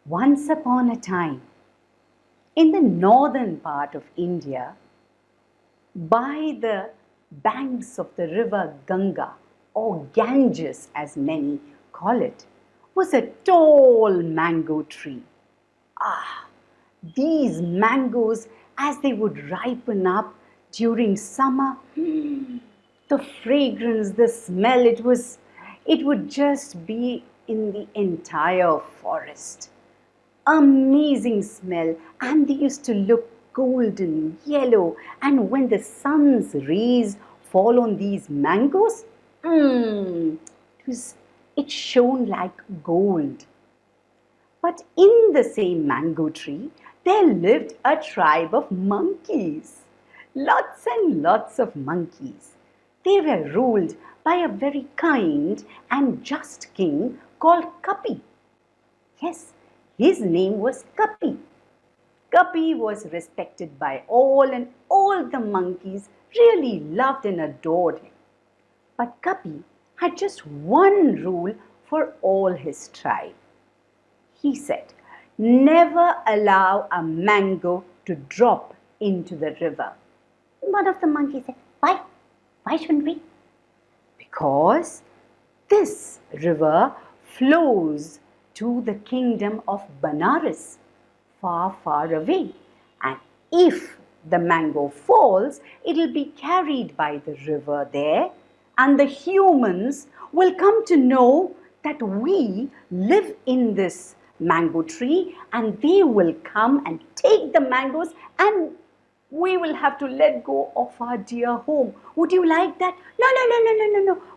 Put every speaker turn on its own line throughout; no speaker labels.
Once upon a time, in the northern part of India, by the banks of the river Ganga, or Ganges as many call it, was a tall mango tree. Ah, these mangoes, as they would ripen up during summer, the fragrance, the smell, it would just be in the entire forest. Amazing smell, and they used to look golden yellow, and when the sun's rays fall on these mangoes, it shone like gold. But in the same mango tree, there lived a tribe of monkeys. Lots and lots of monkeys. They were ruled by a very kind and just king called Kapi. Yes, his name was Kapi. Kapi was respected by all, and all the monkeys really loved and adored him. But Kapi had just one rule for all his tribe. He said, never allow a mango to drop into the river. One of the monkeys said, why? Why shouldn't we? Because this river flows to the kingdom of Benares, far, far away. And if the mango falls, it will be carried by the river there, and the humans will come to know that we live in this mango tree, and they will come and take the mangoes, and we will have to let go of our dear home. Would you like that? No.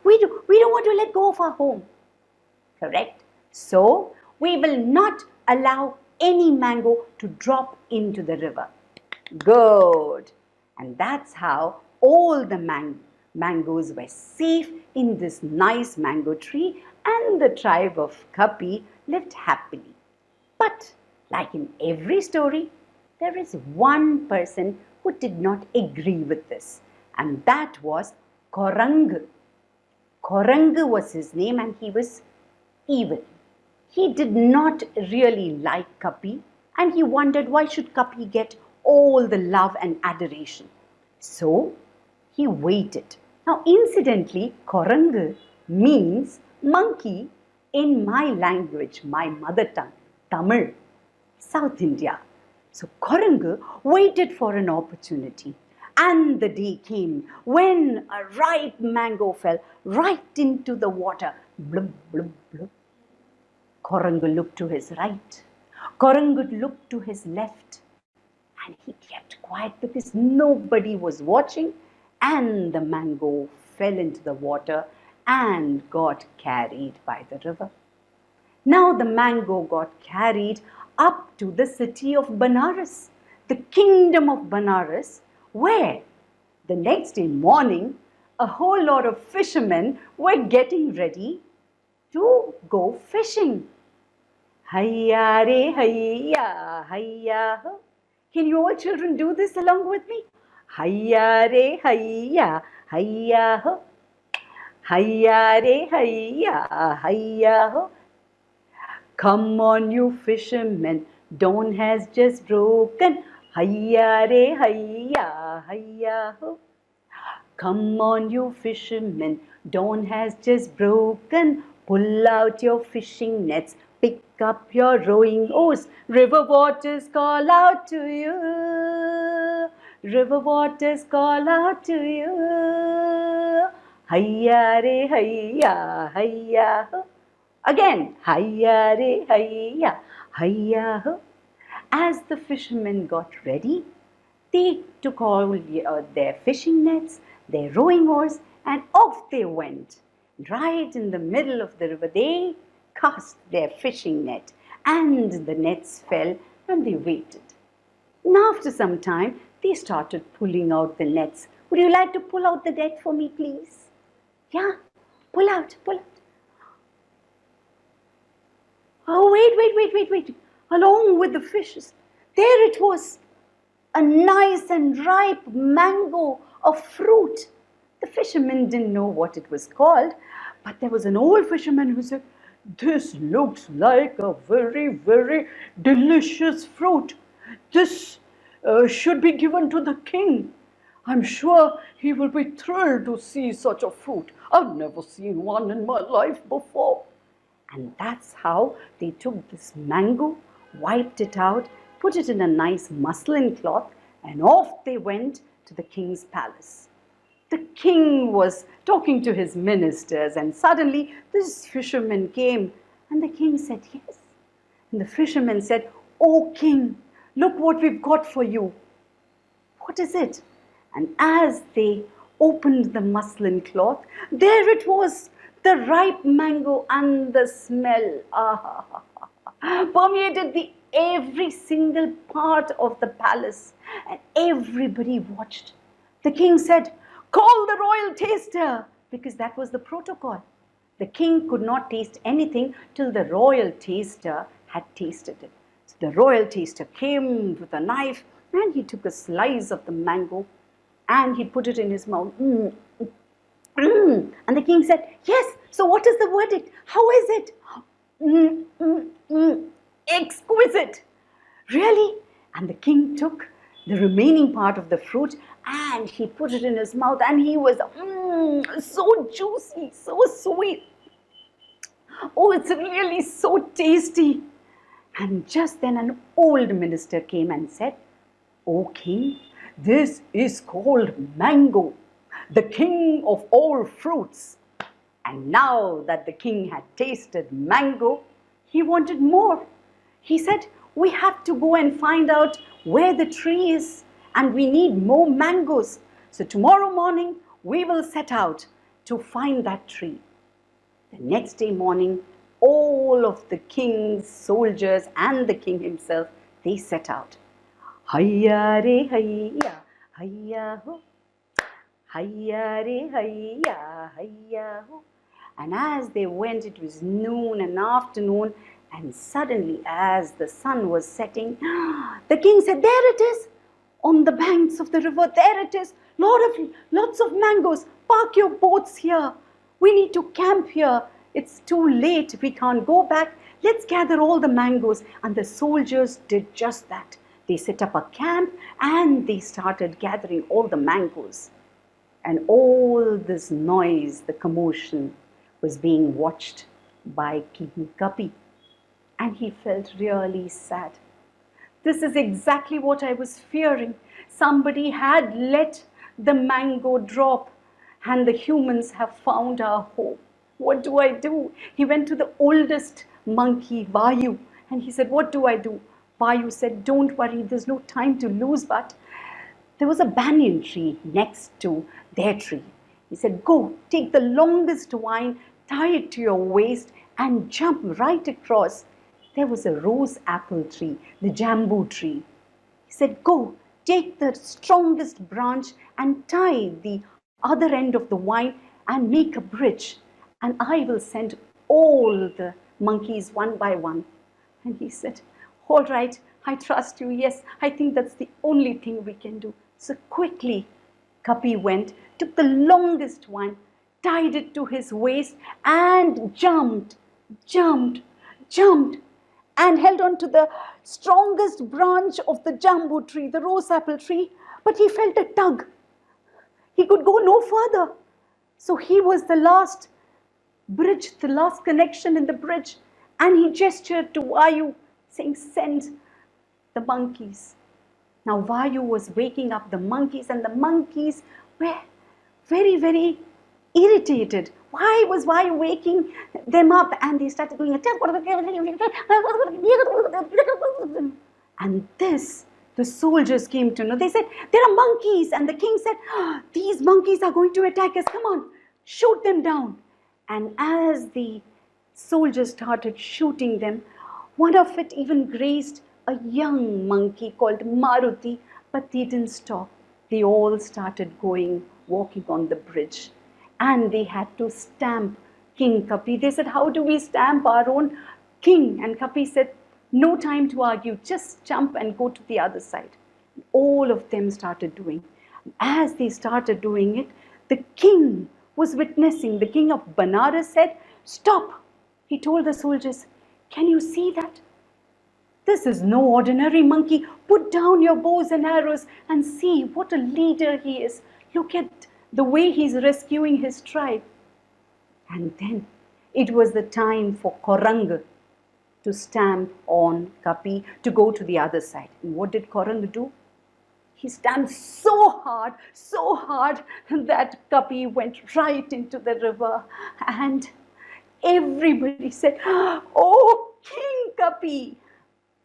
We don't want to let go of our home. Correct? So, we will not allow any mango to drop into the river. Good. And that's how all the mangoes were safe in this nice mango tree, and the tribe of Kapi lived happily. But like in every story, there is one person who did not agree with this, and that was Korangu. Korangu was his name, and he was evil. He did not really like Kapi, and he wondered why should Kapi get all the love and adoration. So he waited. Now incidentally, Korangu means monkey in my language, my mother tongue, Tamil, South India. So Korangu waited for an opportunity, and the day came when a ripe mango fell right into the water. Blub, blub, blub. Korangu looked to his right. Korangu looked to his left. And he kept quiet because nobody was watching, and the mango fell into the water and got carried by the river. Now the mango got carried up to the city of Benares, the kingdom of Benares, where the next day morning a whole lot of fishermen were getting ready to go fishing. Hayya re hayya, hayya ho. Can you all children do this along with me? Hayya re hayya, hayya ho. Hayya re hayya, hayya ho. Come on, you fishermen, dawn has just broken. Hayya re hayya, hayya ho. Come on, you fishermen, dawn has just broken. Pull out your fishing nets, pick up your rowing oars. River waters call out to you. River waters call out to you. Hayya re hayya, hayya ho. Again, hayya re hayya, hayya ho. As the fishermen got ready, they took all their fishing nets, their rowing oars, and off they went. Right in the middle of the river, they cast their fishing net, and the nets fell, and they waited. And after some time, they started pulling out the nets. Would you like to pull out the net for me, please? Yeah, pull out, pull out. Oh, wait. Along with the fishes, there it was, a nice and ripe mango, a fruit. The fishermen didn't know what it was called, but there was an old fisherman who said, "This looks like a very, very delicious fruit. This should be given to the king. I'm sure he will be thrilled to see such a fruit. I've never seen one in my life before." And that's how they took this mango, wiped it out, put it in a nice muslin cloth, and off they went to the king's palace. The king was talking to his ministers, and suddenly this fisherman came, and the king said, "Yes." And the fisherman said, "Oh king, look what we've got for you." "What is it?" And as they opened the muslin cloth, there it was, the ripe mango, and the smell permeated the every single part of the palace, and everybody watched. The king said, "Call the royal taster," because that was the protocol. The king could not taste anything till the royal taster had tasted it. So the royal taster came with a knife, and he took a slice of the mango and he put it in his mouth. And the king said, "Yes, so what is the verdict? How is it?" "Exquisite." "Really?" And the king took the remaining part of the fruit and he put it in his mouth, and he was so juicy, so sweet. "Oh, it's really so tasty." And just then an old minister came and said, "O king, this is called mango, the king of all fruits." And now that the king had tasted mango, he wanted more. He said, "We have to go and find out where the tree is, and we need more mangoes. So tomorrow morning, we will set out to find that tree." The next day morning, all of the king's soldiers and the king himself, they set out. Hayya re hayya, hayya ho. Hayya re hayya, hayya ho. And as they went, it was noon and afternoon, and suddenly, as the sun was setting, the king said, "There it is, on the banks of the river. There it is, lots of mangoes. Park your boats here. We need to camp here. It's too late. We can't go back. Let's gather all the mangoes." And the soldiers did just that. They set up a camp and they started gathering all the mangoes. And all this noise, the commotion, was being watched by King Kapi. And he felt really sad. This is exactly what I was fearing. Somebody had let the mango drop, and the humans have found our home. What do I do? He went to the oldest monkey, Vayu, and he said, "What do I do?" Vayu said, "Don't worry, there's no time to lose, but..." There was a banyan tree next to their tree. He said, "Go, take the longest vine, tie it to your waist, and jump right across." There was a rose apple tree, the jambu tree. He said, "Go, take the strongest branch and tie the other end of the vine and make a bridge, and I will send all the monkeys one by one." And he said, "All right, I trust you. Yes, I think that's the only thing we can do." So quickly, Kapi went, took the longest one, tied it to his waist, and jumped, jumped, jumped, and held on to the strongest branch of the jambu tree, the rose apple tree. But he felt a tug. He could go no further. So he was the last bridge, the last connection in the bridge. And he gestured to Vayu, saying, "Send the monkeys." Now Vayu was waking up the monkeys, and the monkeys were very, very irritated. Why was Vayu waking them up? And they started doing and this, the soldiers came to know. They said, "There are monkeys." And the king said, "These monkeys are going to attack us. Come on, shoot them down." And as the soldiers started shooting them, one of it even grazed a young monkey called Maruti, but they didn't stop. They all started going, walking on the bridge. And they had to stamp King Kapi. They said, "How do we stamp our own king?" And Kapi said, "No time to argue, just jump and go to the other side." All of them started doing. As they started doing it, the king was witnessing. The king of Banaras said, "Stop, He told the soldiers, "Can you see that? This is no ordinary monkey. Put down your bows and arrows and see what a leader he is. Look at the way he's rescuing his tribe." And then it was the time for Koranga to stamp on Kapi to go to the other side. And what did Koranga do? He stamped so hard that Kapi went right into the river. And everybody said, "Oh, King Kapi!"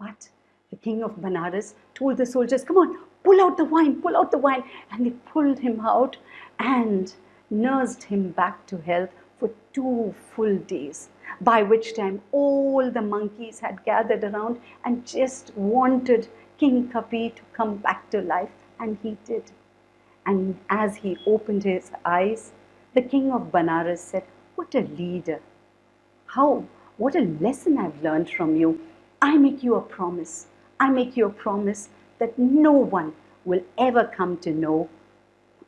But the king of Banaras told the soldiers, "Come on, pull out the wine, pull out the wine." And they pulled him out and nursed him back to health for 2 full days, by which time all the monkeys had gathered around and just wanted King Kapi to come back to life, and he did. And as he opened his eyes, the king of Banaras said, "What a leader! What a lesson I've learned from you. I make you a promise. I make you a promise that no one will ever come to know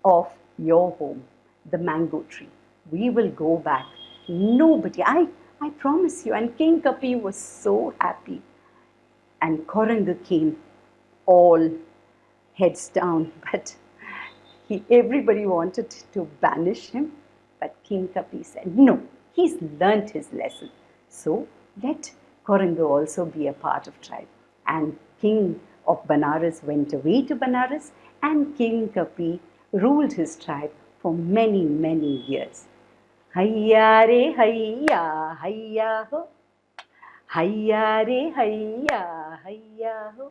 of your home, the mango tree. We will go back. Nobody, I promise you." And King Kapi was so happy. And Koranga came all heads down, but everybody wanted to banish him. But King Kapi said, "No, he's learnt his lesson. So let Koranga also be a part of tribe." And King of Banaras went away to Banaras, and King Kapi ruled his tribe for many, many years. Hayya re hayya, hayya ho. Hayya re hayya, hayya ho.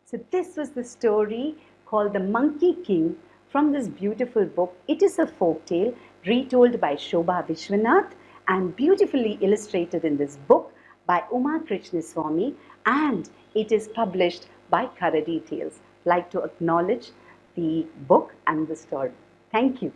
So this was the story called The Monkey King from this beautiful book. It is a folk tale retold by Shobha Vishwanath and beautifully illustrated in this book by Uma Krishnaswamy, and it is published by Karadi Tales. I'd like to acknowledge the book and the story. Thank you.